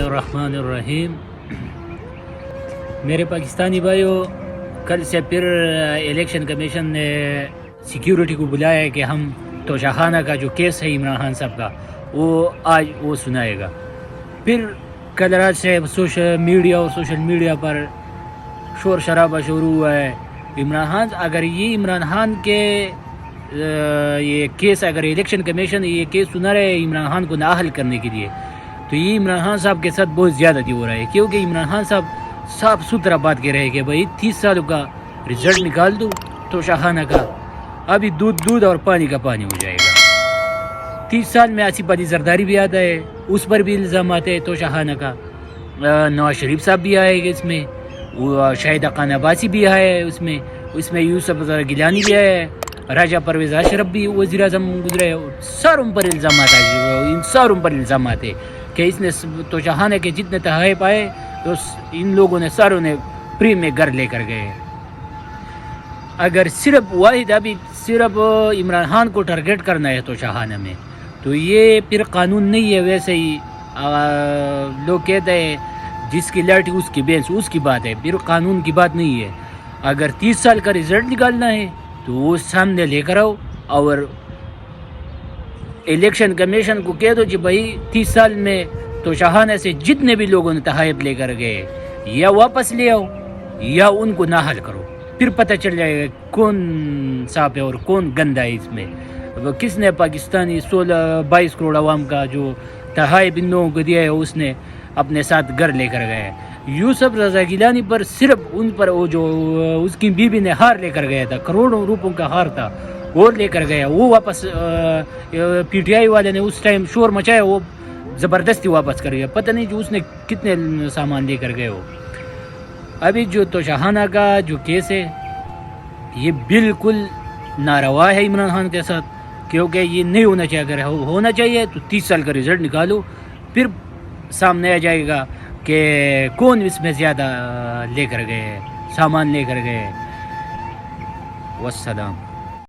الرحمن الرحیم. میرے پاکستانی بھائیوں، کل سے پھر الیکشن کمیشن نے سیکیورٹی کو بلایا ہے کہ ہم توشہ خانہ کا جو کیس ہے عمران خان صاحب کا وہ سنائے گا. پھر کل رات سے سوشل میڈیا پر شور شرابہ شروع ہوا ہے. عمران خان اگر یہ عمران خان کے یہ کیس اگر الیکشن کمیشن یہ کیس سنا رہے ہے عمران خان کو نااہل کرنے کے لیے، تو یہ عمران خان صاحب کے ساتھ بہت زیادتی ہو رہا ہے. کیونکہ عمران خان صاحب صاف ستھرا بات کہہ رہے ہیں کہ بھائی 30 سالوں کا رزلٹ نکال دو توشہ خانہ کا، ابھی دودھ اور پانی کا پانی ہو جائے گا. 30 سال میں آصف علی زرداری بھی آتا ہے، اس پر بھی الزامات ہے توشہ خانہ کا. نواز شریف صاحب بھی آئے گا اس میں، شاہد خان عباسی بھی آئے اس میں یوسف گیلانی بھی آئے، راجہ پرویز اشرف بھی وزیر اعظم گزرے. ساروں پر الزامات ہے کہ اس نے توشہ خانہ کے جتنے تحائف آئے تو ان لوگوں نے ساروں نے فری میں گھر لے کر گئے. اگر صرف عمران خان کو ٹارگیٹ کرنا ہے توشہ خانہ میں تو یہ پھر قانون نہیں ہے. ویسے ہی لوگ کہتے ہیں جس کی لاٹھی اس کی بینس، اس کی بات ہے، پھر قانون کی بات نہیں ہے. اگر 30 سال کا رزلٹ نکالنا ہے تو وہ سامنے لے کر آؤ اور الیکشن کمیشن کو کہہ دو کہ بھائی 30 سال میں توشہ خانہ سے جتنے بھی لوگوں نے تحائف لے کر گئے یا واپس لے آؤ یا ان کو نااہل کرو. پھر پتہ چل جائے گا کون صاف ہے اور کون گندا ہے. اس میں کس نے پاکستانی 22 کروڑ عوام کا جو تحائف ان لوگوں کو دیا ہے اس نے اپنے ساتھ گھر لے کر گئے. یوسف رضا گیلانی پر صرف ان پر وہ جو اس کی بیوی نے ہار لے کر گیا تھا، کروڑوں روپوں کا ہار تھا، وہ لے کر گیا. وہ واپس پی ٹی آئی والے نے اس ٹائم شور مچایا، وہ زبردستی واپس کر گیا. پتہ نہیں جو اس نے کتنے سامان لے کر گئے ہو. ابھی جو توشہ خانہ کا جو کیس ہے یہ بالکل ناروا ہے عمران خان کے ساتھ، کیونکہ یہ نہیں ہونا چاہیے. اگر ہونا چاہیے تو 30 سال کا رزلٹ نکالو، پھر سامنے آ جائے گا کہ کون اس میں زیادہ لے کر گئے سامان لے کر گئے. والسلام.